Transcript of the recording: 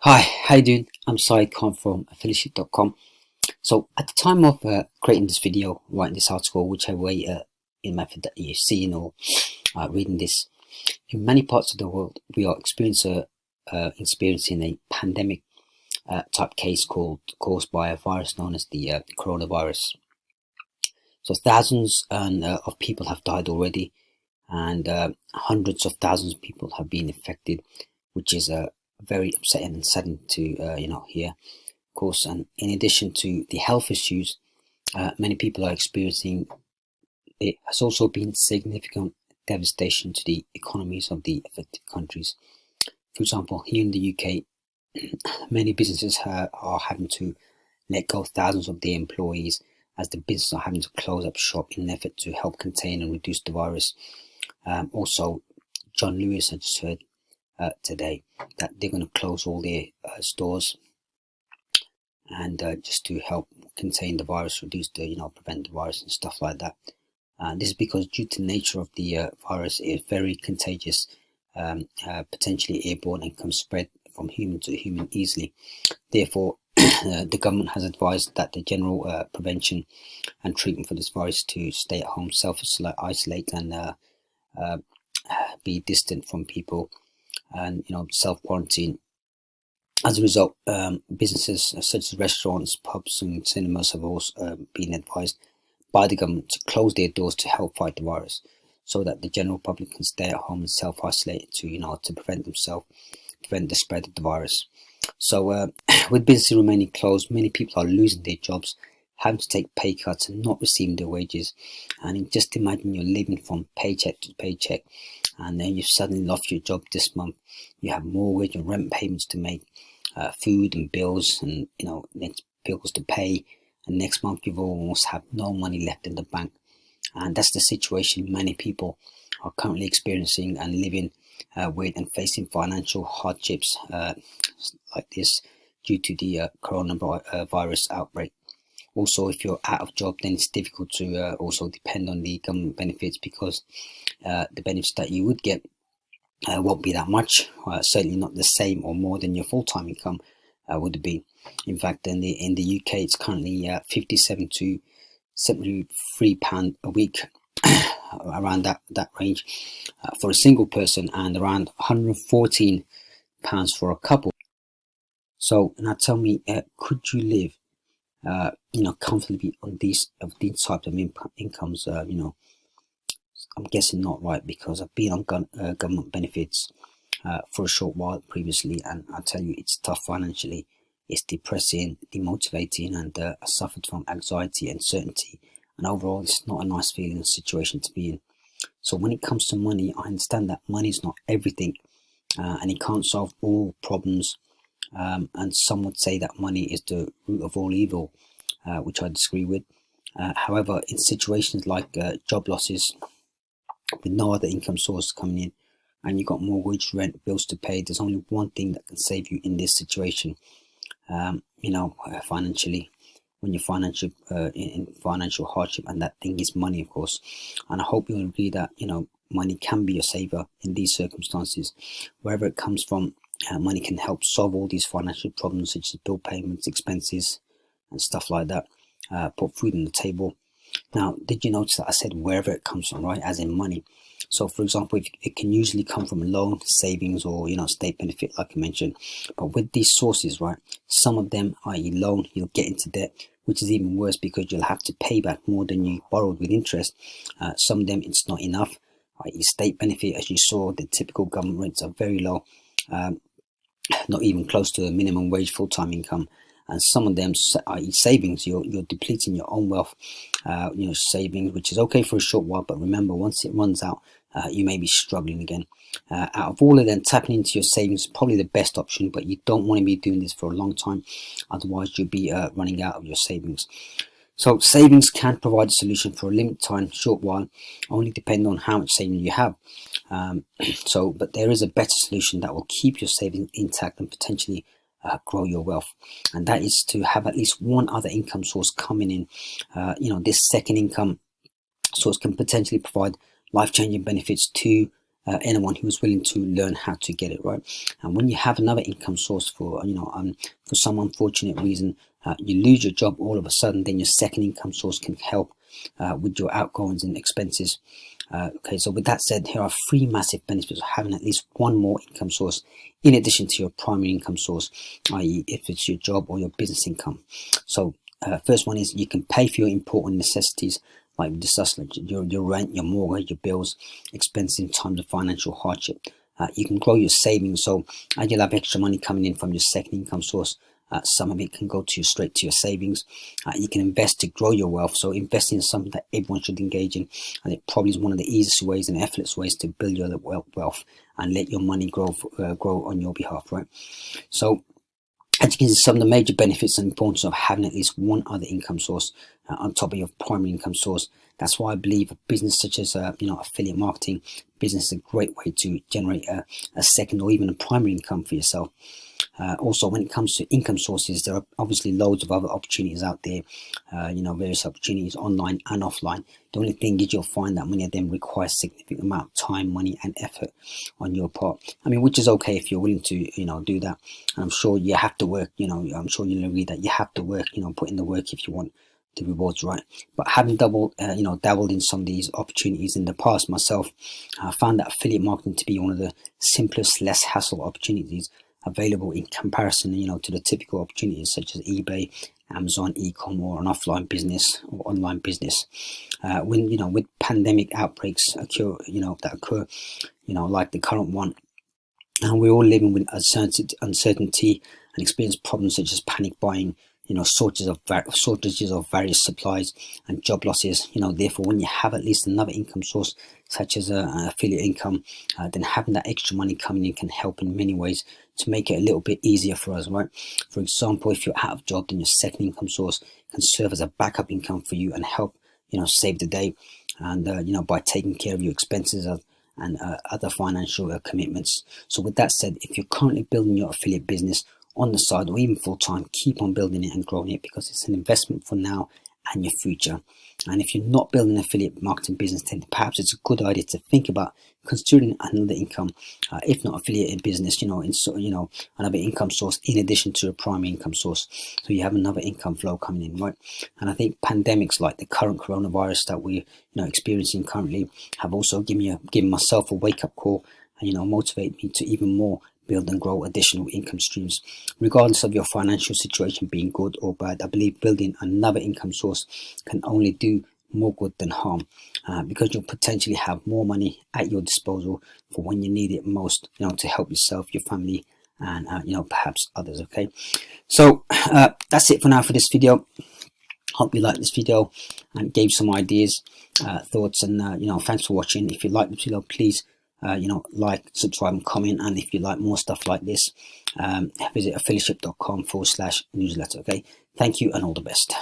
Hi, how you doing? I'm Syed Khan from affiliate.com. So at the time of creating this video, writing this article, whichever way in method that you're seeing or reading this, in many parts of the world, we are experiencing a pandemic type case caused by a virus known as the coronavirus. So thousands of people have died already, and hundreds of thousands of people have been affected, which is very upsetting and saddening to hear. Course, and in addition to the health issues many people are experiencing, it has also been significant devastation to the economies of the affected countries. For example, here in the UK, many businesses are having to let go thousands of their employees as the businesses are having to close up shop in an effort to help contain and reduce the virus. Also, John Lewis, I just heard today that they're going to close all their stores and just to help contain the virus, reduce the prevent the virus and stuff like that. This is because due to the nature of the virus, it is very contagious, potentially airborne, and can spread from human to human easily. Therefore, the government has advised that the general prevention and treatment for this virus to stay at home, self-isolate, and be distant from people, and self-quarantine. As a result, businesses such as restaurants, pubs, and cinemas have also been advised by the government to close their doors to help fight the virus, so that the general public can stay at home and self-isolate to prevent the spread of the virus. So, with businesses remaining closed, many people are losing their jobs, having to take pay cuts, and not receiving their wages. And just imagine you're living from paycheck to paycheck, and then you've suddenly lost your job this month. You have mortgage and rent payments to make, food and bills, and next bills to pay, and next month you've almost have no money left in the bank. And that's the situation many people are currently experiencing and living with, and facing financial hardships like this due to the coronavirus outbreak. Also, if you're out of job, then it's difficult to also depend on the government benefits, because the benefits that you would get won't be that much, certainly not the same or more than your full-time income would be. In fact, in the UK, it's currently 57 to 73 pound a week, around that range for a single person, and around 114 pounds for a couple. So now tell me, could you live comfortably on these types of incomes? I'm guessing not, right? Because I've been on government benefits for a short while previously, and I tell you, it's tough financially. It's depressing, demotivating, and I suffered from anxiety, uncertainty, and overall, it's not a nice feeling situation to be in. So when it comes to money, I understand that money is not everything, and it can't solve all problems. And some would say that money is the root of all evil, which I disagree with. However, in situations like job losses, with no other income source coming in, and you got mortgage, rent, bills to pay, there's only one thing that can save you in this situation. Financially, when you're in financial hardship, and that thing is money, of course. And I hope you'll agree that money can be a saver in these circumstances. Wherever it comes from, money can help solve all these financial problems, such as bill payments, expenses, and stuff like that. Put food on the table. Now, did you notice that I said wherever it comes from, right? As in money. So, for example, it can usually come from a loan, savings, or state benefit, like I mentioned. But with these sources, right, some of them, i.e., loan, you'll get into debt, which is even worse because you'll have to pay back more than you borrowed with interest. Some of them, it's not enough, i.e., state benefit. As you saw, the typical government rates are very low, not even close to a minimum wage full-time income. And some of them, i.e., savings, you're depleting your own wealth. Savings, which is okay for a short while, but remember, once it runs out, you may be struggling again. Out of all of them, tapping into your savings is probably the best option, but you don't want to be doing this for a long time, otherwise you'll be running out of your savings. So savings can provide a solution for a limited time, short while, only depending on how much savings you have. But there is a better solution that will keep your savings intact and potentially grow your wealth, and that is to have at least one other income source coming in. This second income source can potentially provide life-changing benefits to anyone who's willing to learn how to get it right. And when you have another income source for for some unfortunate reason you lose your job all of a sudden, then your second income source can help with your outgoings and expenses. Okay, so with that said, here are 3 massive benefits of having at least one more income source in addition to your primary income source, i.e. if it's your job or your business income. So first one is you can pay for your important necessities, like we discussed, like your rent, your mortgage, your bills, expenses in times of financial hardship. You can grow your savings, so as you'll have extra money coming in from your second income source, some of it can go straight to your savings. You can invest to grow your wealth, so investing is something that everyone should engage in, and it probably is one of the easiest ways and effortless ways to build your wealth and let your money grow on your behalf, right? So as you can see, some of the major benefits and importance of having at least one other income source on top of your primary income source. That's why I believe a business such as affiliate marketing business is a great way to generate a second or even a primary income for yourself. Also, when it comes to income sources, there are obviously loads of other opportunities out there, various opportunities online and offline. The only thing is you'll find that many of them require significant amount of time, money and effort on your part. I mean, which is okay if you're willing to, do that. And I'm sure you have to work, I'm sure you'll agree that you have to work, put in the work if you want the rewards, right? But having dabbled in some of these opportunities in the past myself, I found that affiliate marketing to be one of the simplest, less hassle opportunities available in comparison, to the typical opportunities such as eBay, Amazon, e-com, or an offline business or online business. With pandemic outbreaks occur, like the current one, and we're all living with uncertainty and experience problems such as panic buying, shortages of various supplies and job losses. Therefore, when you have at least another income source such as an affiliate income, then having that extra money coming in can help in many ways to make it a little bit easier for us, right? For example, if you're out of job, then your second income source can serve as a backup income for you and help, save the day, and by taking care of your expenses and other financial commitments. So with that said, if you're currently building your affiliate business on the side or even full-time, keep on building it and growing it, because it's an investment for now and your future. And if you're not building an affiliate marketing business, then perhaps it's a good idea to think about considering another income, if not affiliate business, another income source in addition to a primary income source, so you have another income flow coming in, right? And I think pandemics like the current coronavirus that we're experiencing currently have also given myself a wake-up call and motivate me to even more build and grow additional income streams. Regardless of your financial situation being good or bad, I believe building another income source can only do more good than harm, because you'll potentially have more money at your disposal for when you need it most, to help yourself, your family, and perhaps others. Okay, so that's it for now for this video. Hope you liked this video and gave some ideas, thoughts, and thanks for watching. If you like the video, please like, subscribe and comment, and if you like more stuff like this, visit affiliateship.com/newsletter. Okay, thank you and all the best.